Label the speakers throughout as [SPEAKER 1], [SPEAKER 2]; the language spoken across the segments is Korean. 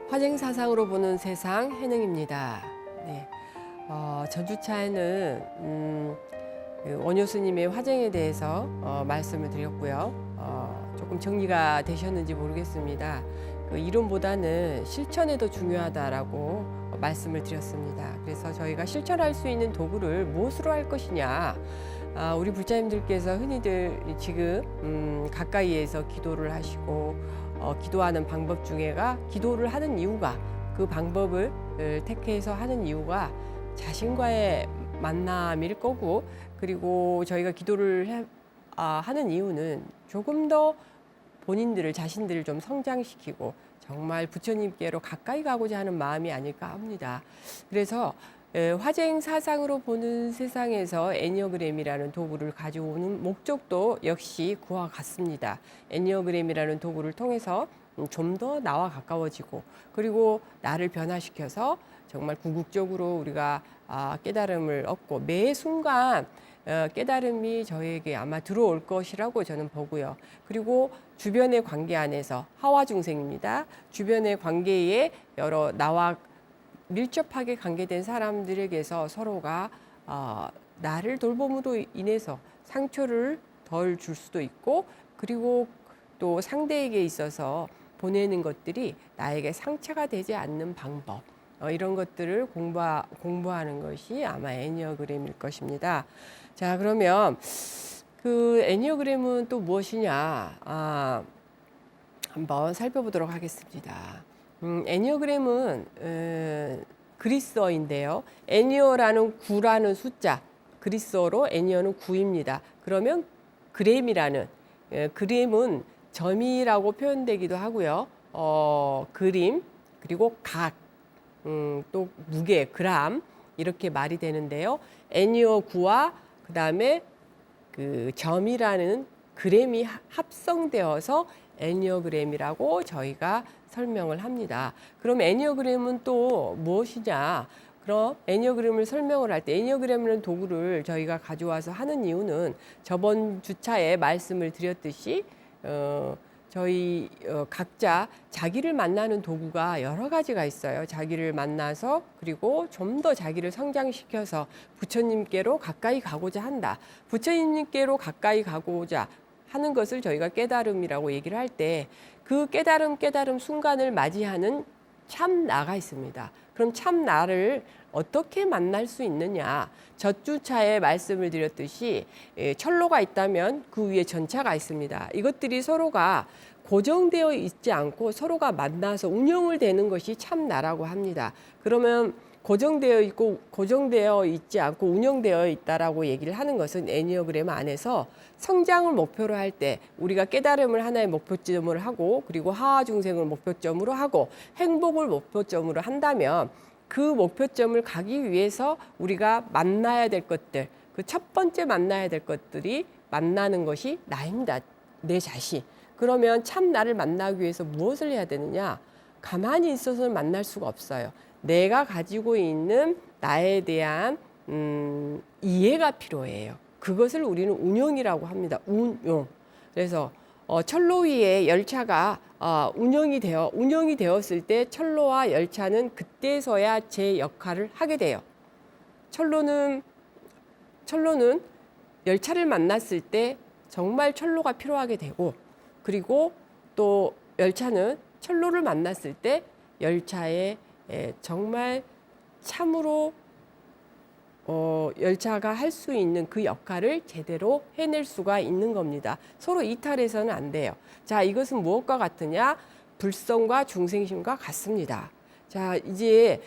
[SPEAKER 1] 화쟁사상으로 보는 세상 해능입니다. 네. 전주차에는 원효 스님의 화쟁에 대해서 말씀을 드렸고요. 조금 정리가 되셨는지 모르겠습니다. 그 이론보다는 실천이 더 중요하다라고 말씀을 드렸습니다. 그래서 저희가 실천할 수 있는 도구를 무엇으로 할 것이냐. 우리 불자님들께서 흔히들 지금 가까이에서 기도를 하시고 기도하는 방법 중에가 기도를 하는 이유가 그 방법을 택해서 하는 이유가 자신과의 만남일 거고, 그리고 저희가 기도를 하는 이유는 조금 더 본인들을 자신들을 좀 성장시키고 정말 부처님께로 가까이 가고자 하는 마음이 아닐까 합니다. 그래서 화쟁 사상으로 보는 세상에서 애니어그램이라는 도구를 가져오는 목적도 역시 그와 같습니다. 애니어그램이라는 도구를 통해서 좀 더 나와 가까워지고, 그리고 나를 변화시켜서 정말 궁극적으로 우리가 깨달음을 얻고, 매 순간 깨달음이 저에게 아마 들어올 것이라고 저는 보고요. 그리고 주변의 관계 안에서 하와 중생입니다. 주변의 관계에 여러 나와 밀접하게 관계된 사람들에게서 서로가 나를 돌봄으로 인해서 상처를 덜 줄 수도 있고, 그리고 또 상대에게 있어서 보내는 것들이 나에게 상처가 되지 않는 방법, 이런 것들을 공부하는 것이 아마 애니어그램일 것입니다. 자, 그러면 그 애니어그램은 또 무엇이냐, 한번 살펴보도록 하겠습니다. 애니어그램은 그리스어인데요. 애니어라는 9라는 숫자, 그리스어로 애니어는 9입니다. 그러면 그램이라는, 그램은 점이라고 표현되기도 하고요. 그림, 그리고 각, 또 무게, 그람, 이렇게 말이 되는데요. 애니어 9와 그 다음에 그 점이라는 그램이 합성되어서 애니어그램이라고 저희가 설명을 합니다. 그럼 애니어그램은 또 무엇이냐? 그럼 애니어그램을 설명을 할 때 애니어그램이라는 도구를 저희가 가져와서 하는 이유는 저번 주차에 말씀을 드렸듯이 저희 각자 자기를 만나는 도구가 여러 가지가 있어요. 자기를 만나서, 그리고 좀 더 자기를 성장시켜서 부처님께로 가까이 가고자 한다. 부처님께로 가까이 가고자 하는 것을 저희가 깨달음이라고 얘기를 할 때, 그 깨달음 순간을 맞이하는 참 나가 있습니다. 그럼 참 나를 어떻게 만날 수 있느냐? 젖주차에 말씀을 드렸듯이 철로가 있다면 그 위에 전차가 있습니다. 이것들이 서로가 고정되어 있지 않고 서로가 만나서 운영을 되는 것이 참 나라고 합니다. 그러면 고정되어 있고 고정되어 있지 않고 운영되어 있다라고 얘기를 하는 것은 애니어그램 안에서 성장을 목표로 할 때 우리가 깨달음을 하나의 목표점으로 하고, 그리고 하하 중생을 목표점으로 하고, 행복을 목표점으로 한다면 그 목표점을 가기 위해서 우리가 만나야 될 것들, 그 첫 번째 만나야 될 것들이 만나는 것이 나입니다. 내 자신. 그러면 참 나를 만나기 위해서 무엇을 해야 되느냐? 가만히 있어서는 만날 수가 없어요. 내가 가지고 있는 나에 대한 이해가 필요해요. 그것을 우리는 운용이라고 합니다. 운용. 그래서 철로 위에 열차가 운영이 되었을 때 철로와 열차는 그때서야 제 역할을 하게 돼요. 철로는 열차를 만났을 때 정말 철로가 필요하게 되고, 그리고 또 열차는 철로를 만났을 때 열차에 정말 참으로 열차가 할 수 있는 그 역할을 제대로 해낼 수가 있는 겁니다. 서로 이탈해서는 안 돼요. 자, 이것은 무엇과 같으냐? 불성과 중생심과 같습니다. 자, 이제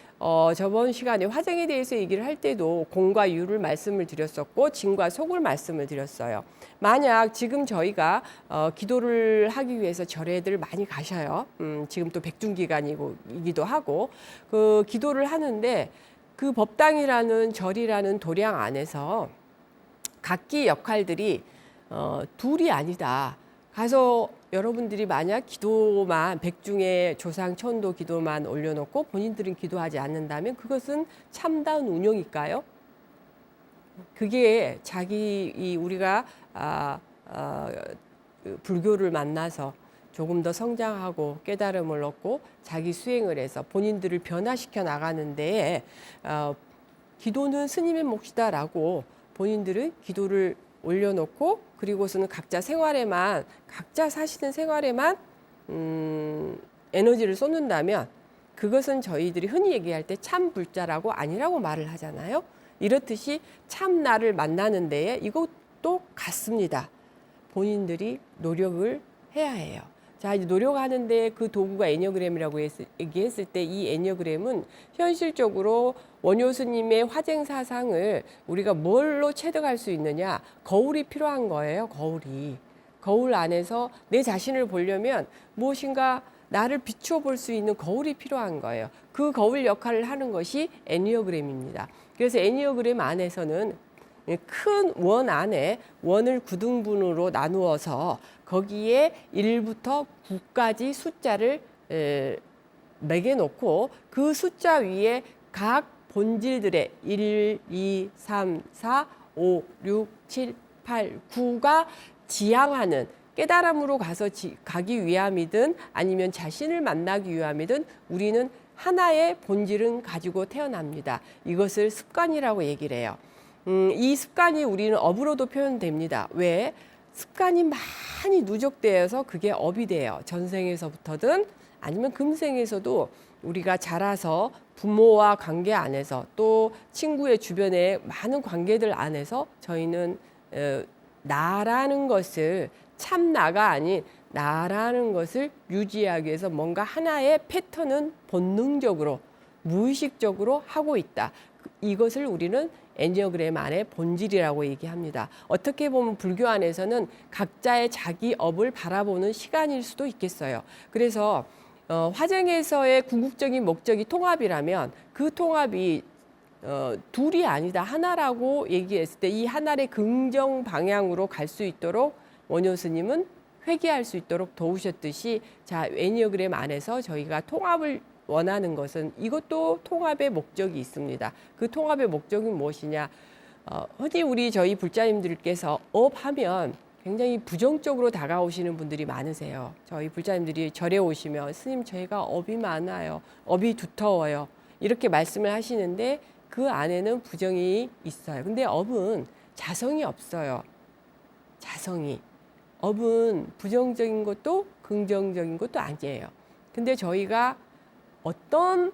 [SPEAKER 1] 저번 시간에 화쟁에 대해서 얘기를 할 때도 공과 유를 말씀을 드렸었고, 진과 속을 말씀을 드렸어요. 만약 지금 저희가 기도를 하기 위해서 절에들 많이 가셔요. 지금 또 백중기간이기도 하고, 그 기도를 하는데 그 법당이라는 절이라는 도량 안에서 각기 역할들이 둘이 아니다. 가서 여러분들이 만약 기도만 백중의 조상 천도 기도만 올려놓고 본인들은 기도하지 않는다면 그것은 참다운 운용일까요? 그게 우리가 불교를 만나서 조금 더 성장하고 깨달음을 얻고 자기 수행을 해서 본인들을 변화시켜 나가는 데에 기도는 스님의 몫이다라고 본인들은 기도를 올려놓고 그리고서는 각자 사시는 생활에만 에너지를 쏟는다면 그것은 저희들이 흔히 얘기할 때 참불자라고 아니라고 말을 하잖아요. 이렇듯이 참나를 만나는 데에 이것도 같습니다. 본인들이 노력을 해야 해요. 자, 이제 노력하는데 그 도구가 애니어그램이라고 얘기했을 때 이 애니어그램은 현실적으로 원효 스님의 화쟁 사상을 우리가 뭘로 체득할 수 있느냐? 거울이 필요한 거예요. 거울 안에서 내 자신을 보려면 무엇인가 나를 비추어 볼 수 있는 거울이 필요한 거예요. 그 거울 역할을 하는 것이 애니어그램입니다. 그래서 애니어그램 안에서는 큰 원 안에 원을 9등분으로 나누어서 거기에 1부터 9까지 숫자를 매겨놓고 그 숫자 위에 각 본질들의 1, 2, 3, 4, 5, 6, 7, 8, 9가 지향하는 깨달음으로 가기 위함이든 아니면 자신을 만나기 위함이든 우리는 하나의 본질은 가지고 태어납니다. 이것을 습관이라고 얘기를 해요. 이 습관이 우리는 업으로도 표현됩니다. 왜? 습관이 많이 누적되어서 그게 업이 돼요. 전생에서부터든 아니면 금생에서도 우리가 자라서 부모와 관계 안에서 또 친구의 주변의 많은 관계들 안에서 저희는 나라는 것을 참 나가 아닌 나라는 것을 유지하기 위해서 뭔가 하나의 패턴은 본능적으로 무의식적으로 하고 있다. 이것을 우리는 애니어그램 안의 본질이라고 얘기합니다. 어떻게 보면 불교 안에서는 각자의 자기 업을 바라보는 시간일 수도 있겠어요. 그래서 화쟁에서의 궁극적인 목적이 통합이라면 그 통합이 둘이 아니다 하나라고 얘기했을 때 이 하나의 긍정 방향으로 갈 수 있도록 원효 스님은 회귀할 수 있도록 도우셨듯이 자 애니어그램 안에서 저희가 통합을 원하는 것은 이것도 통합의 목적이 있습니다. 그 통합의 목적이 무엇이냐? 흔히 저희 불자님들께서 업하면 굉장히 부정적으로 다가오시는 분들이 많으세요. 저희 불자님들이 절에 오시면 스님 저희가 업이 많아요. 업이 두터워요. 이렇게 말씀을 하시는데 그 안에는 부정이 있어요. 근데 업은 자성이 없어요. 자성이. 업은 부정적인 것도 긍정적인 것도 아니에요. 근데 저희가 어떤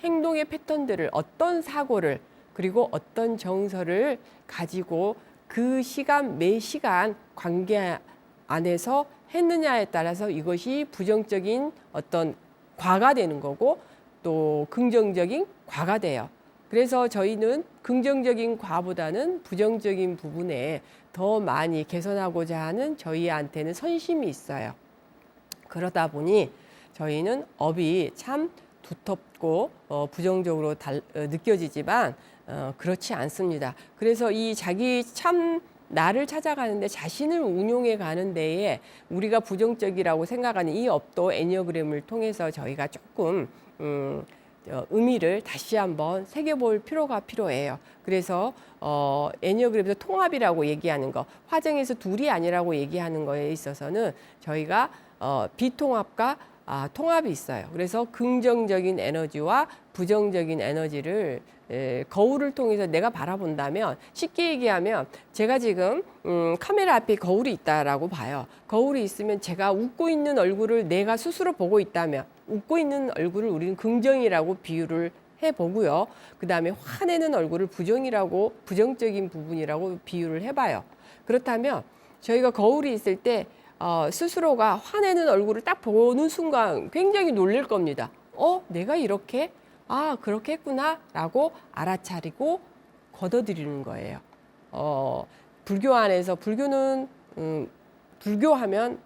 [SPEAKER 1] 행동의 패턴들을 어떤 사고를 그리고 어떤 정서를 가지고 그 시간 매 시간 관계 안에서 했느냐에 따라서 이것이 부정적인 어떤 과가 되는 거고 또 긍정적인 과가 돼요. 그래서 저희는 긍정적인 과보다는 부정적인 부분에 더 많이 개선하고자 하는 저희한테는 선심이 있어요. 그러다 보니 저희는 업이 참 두텁고 부정적으로 느껴지지만 그렇지 않습니다. 그래서 이 자기 참 나를 찾아가는데 자신을 운용해 가는 데에 우리가 부정적이라고 생각하는 이 업도 애니어그램을 통해서 저희가 조금 의미를 다시 한번 새겨볼 필요가 필요해요. 그래서 애니어그램에서 통합이라고 얘기하는 거, 화정에서 둘이 아니라고 얘기하는 거에 있어서는 저희가 비통합과 통합이 있어요. 그래서 긍정적인 에너지와 부정적인 에너지를 거울을 통해서 내가 바라본다면 쉽게 얘기하면 제가 지금 카메라 앞에 거울이 있다라고 봐요. 거울이 있으면 제가 웃고 있는 얼굴을 내가 스스로 보고 있다면 웃고 있는 얼굴을 우리는 긍정이라고 비유를 해보고요. 그 다음에 화내는 얼굴을 부정적인 부분이라고 비유를 해봐요. 그렇다면 저희가 거울이 있을 때 스스로가 화내는 얼굴을 딱 보는 순간 굉장히 놀랄 겁니다. 내가 이렇게 그렇게 했구나 라고 알아차리고 걷어들이는 거예요. 불교 안에서 불교는 불교하면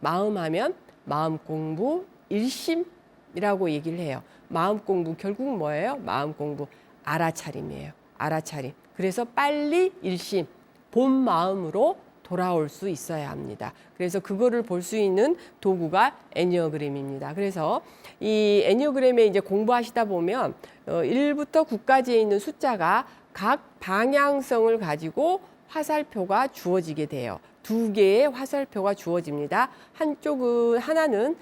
[SPEAKER 1] 마음하면 마음 공부 일심이라고 얘기를 해요. 마음 공부 결국 뭐예요? 마음 공부 알아차림이에요. 알아차림. 그래서 빨리 일심 본 마음으로 돌아올 수 있어야 합니다. 그래서 그거를 볼 수 있는 도구가 애니어그램입니다. 그래서 이 애니어그램에 이제 공부하시다 보면 1부터 9까지에 있는 숫자가 각 방향성을 가지고 화살표가 주어지게 돼요. 두 개의 화살표가 주어집니다. 하나는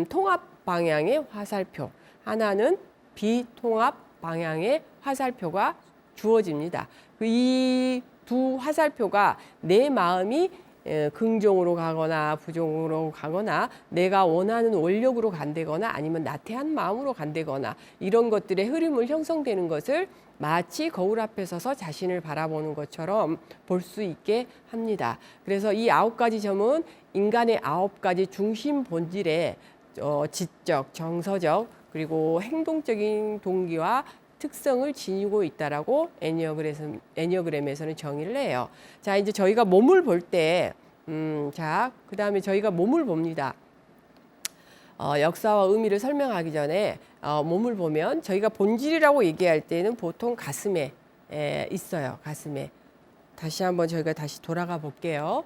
[SPEAKER 1] 통합 방향의 화살표, 하나는 비통합 방향의 화살표가 주어집니다. 이 두 화살표가 내 마음이 긍정으로 가거나 부정으로 가거나 내가 원하는 원력으로 간다거나 아니면 나태한 마음으로 간다거나 이런 것들의 흐름을 형성되는 것을 마치 거울 앞에 서서 자신을 바라보는 것처럼 볼 수 있게 합니다. 그래서 이 9가지 점은 인간의 9가지 중심 본질의 지적, 정서적 그리고 행동적인 동기와 특성을 지니고 있다라고 애니어그램에서는 정의를 해요. 자, 이제 저희가 몸을 볼 때, 그 다음에 저희가 몸을 봅니다. 역사와 의미를 설명하기 전에 몸을 보면 저희가 본질이라고 얘기할 때는 보통 가슴에 있어요. 가슴에. 다시 한번 저희가 다시 돌아가 볼게요.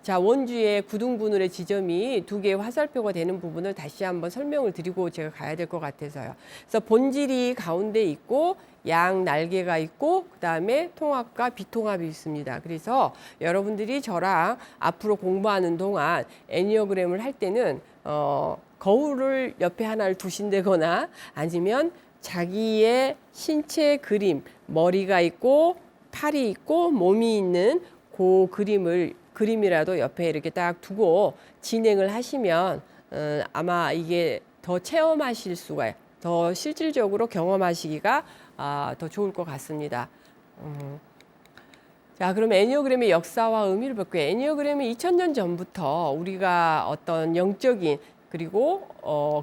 [SPEAKER 1] 자, 원주의 구둥분울의 지점이 두 개의 화살표가 되는 부분을 다시 한번 설명을 드리고 제가 가야 될 것 같아서요. 그래서 본질이 가운데 있고 양 날개가 있고 그다음에 통합과 비통합이 있습니다. 그래서 여러분들이 저랑 앞으로 공부하는 동안 애니어그램을 할 때는 거울을 옆에 하나를 두신다거나 아니면 자기의 신체 그림, 머리가 있고 팔이 있고 몸이 있는 그 그림이라도 옆에 이렇게 딱 두고 진행을 하시면 아마 이게 더 체험하실 수가 더 실질적으로 경험하시기가 더 좋을 것 같습니다. 자, 그럼 애니어그램의 역사와 의미를 볼게요. 애니어그램은 2000년 전부터 우리가 어떤 영적인 그리고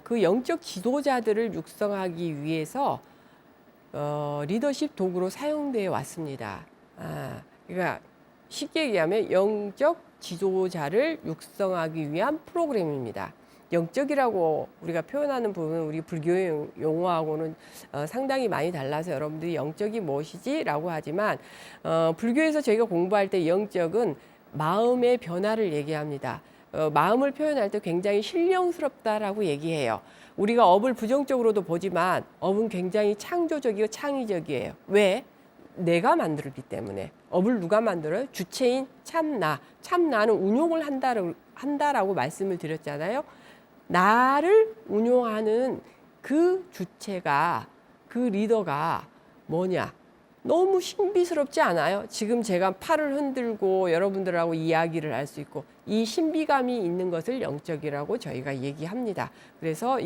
[SPEAKER 1] 그 영적 지도자들을 육성하기 위해서 리더십 도구로 사용되어 왔습니다. 그러니까 쉽게 얘기하면 영적 지도자를 육성하기 위한 프로그램입니다. 영적이라고 우리가 표현하는 부분은 우리 불교 용어하고는 상당히 많이 달라서 여러분들이 영적이 무엇이지라고 하지만 불교에서 저희가 공부할 때 영적은 마음의 변화를 얘기합니다. 마음을 표현할 때 굉장히 신령스럽다라고 얘기해요. 우리가 업을 부정적으로도 보지만 업은 굉장히 창조적이고 창의적이에요. 왜? 내가 만들기 때문에. 업을 누가 만들어요? 주체인 참나. 참나는 운용을 한다라고 말씀을 드렸잖아요. 나를 운용하는 그 주체가, 그 리더가 뭐냐? 너무 신비스럽지 않아요? 지금 제가 팔을 흔들고 여러분들하고 이야기를 할 수 있고 이 신비감이 있는 것을 영적이라고 저희가 얘기합니다. 그래서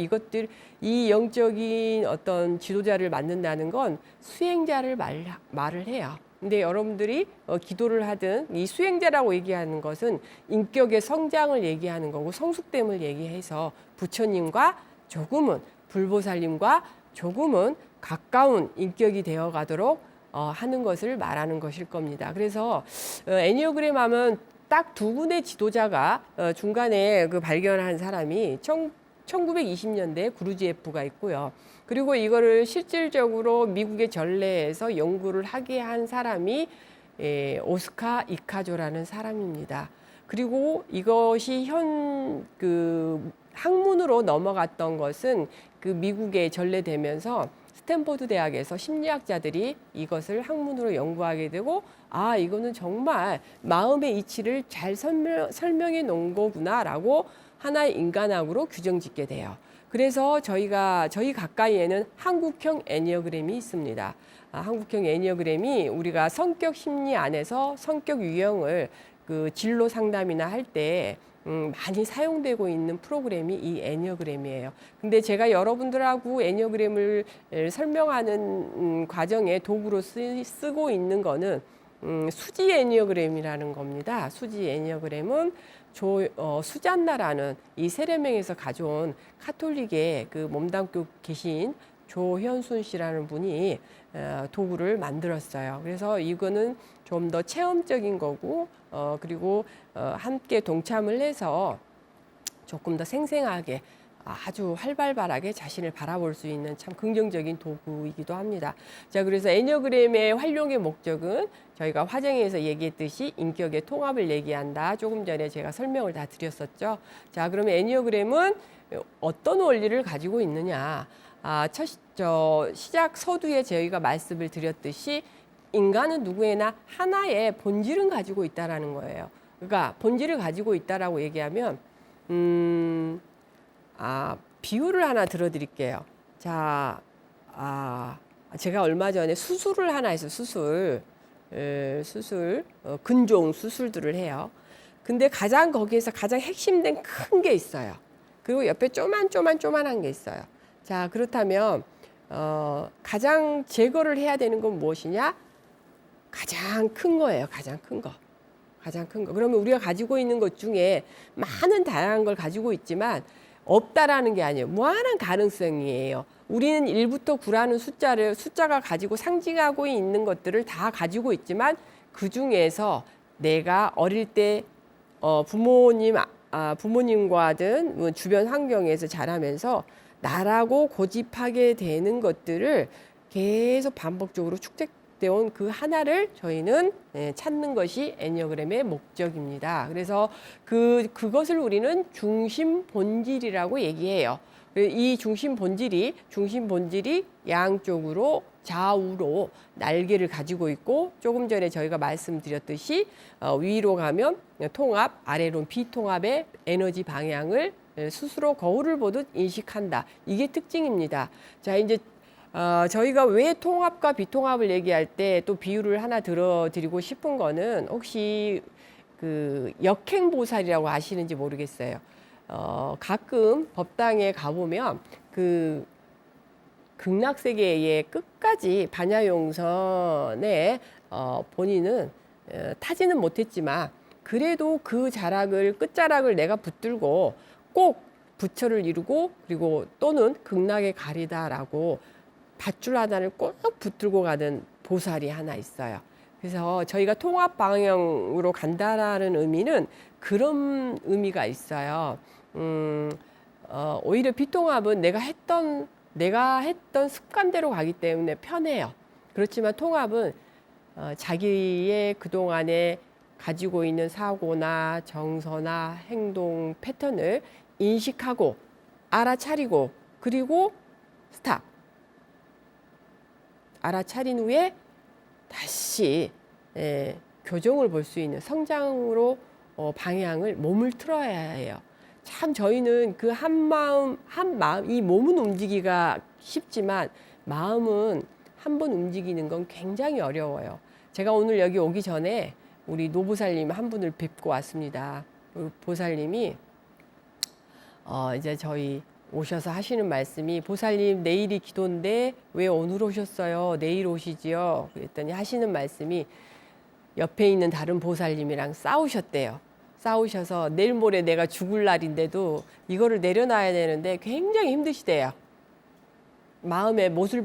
[SPEAKER 1] 이 영적인 어떤 지도자를 만든다는 건 수행자를 말을 해요. 근데 여러분들이 기도를 하든 이 수행자라고 얘기하는 것은 인격의 성장을 얘기하는 거고 성숙됨을 얘기해서 부처님과 조금은 불보살님과 조금은 가까운 인격이 되어 가도록 하는 것을 말하는 것일 겁니다. 그래서 애니어그램 하면 딱 두 분의 지도자가 중간에 그 발견한 사람이 1920년대 구루지에프가 있고요. 그리고 이거를 실질적으로 미국의 전례에서 연구를 하게 한 사람이 오스카 이카조라는 사람입니다. 그리고 이것이 학문으로 넘어갔던 것은 그 미국에 전례되면서 스탠포드 대학에서 심리학자들이 이것을 학문으로 연구하게 되고 이거는 정말 마음의 이치를 잘 설명해 놓은 거구나라고 하나의 인간학으로 규정짓게 돼요. 그래서 저희 가까이에는 한국형 애니어그램이 있습니다. 한국형 애니어그램이 우리가 성격 심리 안에서 성격 유형을 그 진로 상담이나 할 때 많이 사용되고 있는 프로그램이 이 애니어그램이에요. 근데 제가 여러분들하고 애니어그램을 설명하는 과정에 도구로 쓰고 있는 거는 수지 애니어그램이라는 겁니다. 수지 애니어그램은 수잔나라는 이 세례명에서 가져온 카톨릭의 그 몸담고 계신 조현순 씨라는 분이 도구를 만들었어요. 그래서 이거는 좀 더 체험적인 거고 그리고 함께 동참을 해서 조금 더 생생하게 아주 활발하게 자신을 바라볼 수 있는 참 긍정적인 도구이기도 합니다. 자, 그래서 애니어그램의 활용의 목적은 저희가 화정에서 얘기했듯이 인격의 통합을 얘기한다. 조금 전에 제가 설명을 다 드렸었죠. 자, 그러면 애니어그램은 어떤 원리를 가지고 있느냐? 시작 서두에 저희가 말씀을 드렸듯이 인간은 누구에나 하나의 본질은 가지고 있다라는 거예요. 그러니까 본질을 가지고 있다라고 얘기하면 비유를 하나 들어드릴게요. 자, 제가 얼마 전에 수술을 하나 했어요. 수술, 근종 수술들을 해요. 근데 거기에서 가장 핵심된 큰 게 있어요. 그리고 옆에 쪼만한 게 있어요. 자, 그렇다면 가장 제거를 해야 되는 건 무엇이냐? 가장 큰 거예요. 가장 큰 거. 그러면 우리가 가지고 있는 것 중에 많은 다양한 걸 가지고 있지만 없다라는 게 아니에요. 무한한 가능성이에요. 우리는 1부터 9라는 숫자가 가지고 상징하고 있는 것들을 다 가지고 있지만 그 중에서 내가 어릴 때 부모님과든 주변 환경에서 자라면서 나라고 고집하게 되는 것들을 계속 반복적으로 축적되어 온 그 하나를 저희는 찾는 것이 애니어그램의 목적입니다. 그래서 그것을 우리는 중심 본질이라고 얘기해요. 이 중심 본질이 양쪽으로 좌우로 날개를 가지고 있고 조금 전에 저희가 말씀드렸듯이 위로 가면 통합, 아래로는 비통합의 에너지 방향을 스스로 거울을 보듯 인식한다. 이게 특징입니다. 자, 이제 저희가 왜 통합과 비통합을 얘기할 때 또 비유를 하나 들어드리고 싶은 거는 혹시 그 역행보살이라고 아시는지 모르겠어요. 가끔 법당에 가보면 그 극락세계의 끝까지 반야용선에 본인은 타지는 못했지만 그래도 그 끝자락을 내가 붙들고 꼭 부처를 이루고 그리고 또는 극락에 가리다라고 밧줄 하나를 꼭 붙들고 가는 보살이 하나 있어요. 그래서 저희가 통합 방향으로 간다라는 의미는 그런 의미가 있어요. 오히려 비통합은 내가 했던 습관대로 가기 때문에 편해요. 그렇지만 통합은 자기의 그동안에 가지고 있는 사고나 정서나 행동 패턴을 인식하고 알아차리고 그리고 스탑. 알아차린 후에 다시 교정을 볼 수 있는 성장으로 방향을 몸을 틀어야 해요. 참 저희는 그 한 마음 이 몸은 움직이기가 쉽지만 마음은 한 번 움직이는 건 굉장히 어려워요. 제가 오늘 여기 오기 전에 우리 노보살님 한 분을 뵙고 왔습니다. 보살님이 이제 저희 오셔서 하시는 말씀이 보살님 내일이 기도인데 왜 오늘 오셨어요? 내일 오시지요? 그랬더니 하시는 말씀이 옆에 있는 다른 보살님이랑 싸우셨대요. 싸우셔서 내일 모레 내가 죽을 날인데도 이거를 내려놔야 되는데 굉장히 힘드시대요. 마음에 못을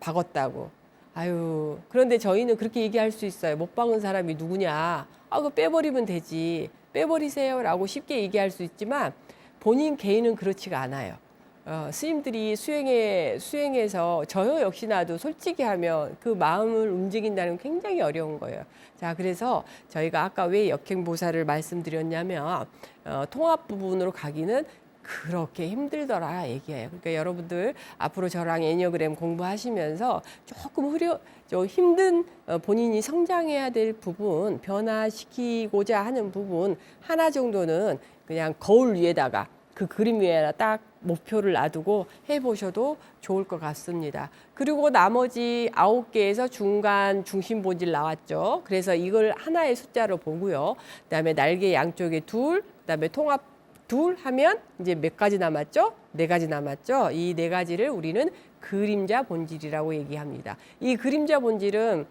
[SPEAKER 1] 박았다고. 아유, 그런데 저희는 그렇게 얘기할 수 있어요. 못 박은 사람이 누구냐? 그거 빼버리면 되지. 빼버리세요라고 쉽게 얘기할 수 있지만 본인 개인은 그렇지가 않아요. 스님들이 수행해서 저 역시나도 솔직히 하면 그 마음을 움직인다는 건 굉장히 어려운 거예요. 자, 그래서 저희가 아까 왜 역행보살을 말씀드렸냐면 통합 부분으로 가기는 그렇게 힘들더라 얘기해요. 그러니까 여러분들 앞으로 저랑 애니어그램 공부하시면서 좀 힘든 본인이 성장해야 될 부분, 변화시키고자 하는 부분 하나 정도는 그냥 거울 위에다가 그 그림 위에다 딱 목표를 놔두고 해보셔도 좋을 것 같습니다. 그리고 나머지 9개에서 중간 중심 본질 나왔죠. 그래서 이걸 하나의 숫자로 보고요. 그다음에 날개 양쪽에 둘, 그다음에 통합 둘 하면 이제 몇 가지 남았죠? 4가지 남았죠. 이 4가지를 우리는 그림자 본질이라고 얘기합니다. 이 그림자 본질은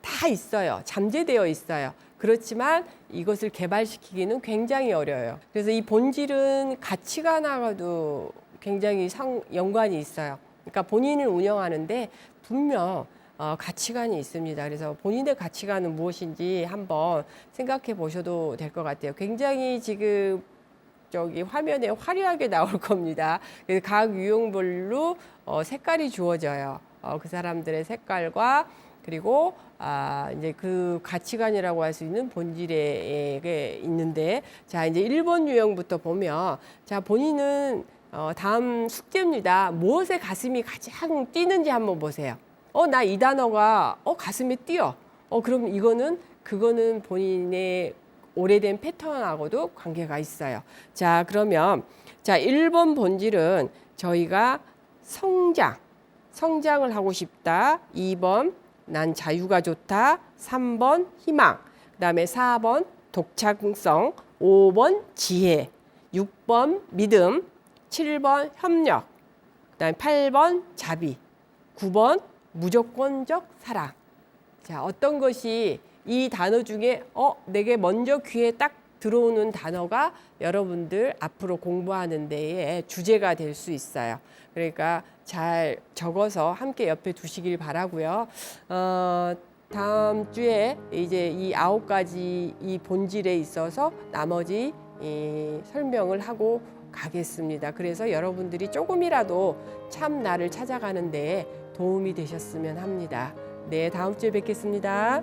[SPEAKER 1] 다 있어요. 잠재되어 있어요. 그렇지만 이것을 개발시키기는 굉장히 어려워요. 그래서 이 본질은 가치관하고도 굉장히 연관이 있어요. 그러니까 본인을 운영하는데 분명 가치관이 있습니다. 그래서 본인의 가치관은 무엇인지 한번 생각해 보셔도 될 것 같아요. 굉장히 지금 저기 화면에 화려하게 나올 겁니다. 그래서 각 유형별로 색깔이 주어져요. 그 사람들의 색깔과 그리고 이제 그 가치관이라고 할 수 있는 본질에 있는데, 자 이제 1번 유형부터 보면, 자 본인은 다음 숙제입니다. 무엇에 가슴이 가장 뛰는지 한번 보세요. 나 이 단어가 가슴에 띄어. 그럼 그거는 본인의 오래된 패턴하고도 관계가 있어요. 자, 그러면 1번 본질은 저희가 성장을 하고 싶다. 2번 난 자유가 좋다. 3번 희망. 그다음에 4번 독창성, 5번 지혜, 6번 믿음, 7번 협력, 그다음에 8번 자비, 9번 무조건적 사랑. 자, 어떤 것이 이 단어 중에 내게 먼저 귀에 딱 들어오는 단어가 여러분들 앞으로 공부하는 데에 주제가 될 수 있어요. 그러니까 잘 적어서 함께 옆에 두시길 바라고요. 다음 주에 이제 이 9가지 이 본질에 있어서 나머지 설명을 하고 가겠습니다. 그래서 여러분들이 조금이라도 참 나를 찾아가는 데 도움이 되셨으면 합니다. 네, 다음 주에 뵙겠습니다.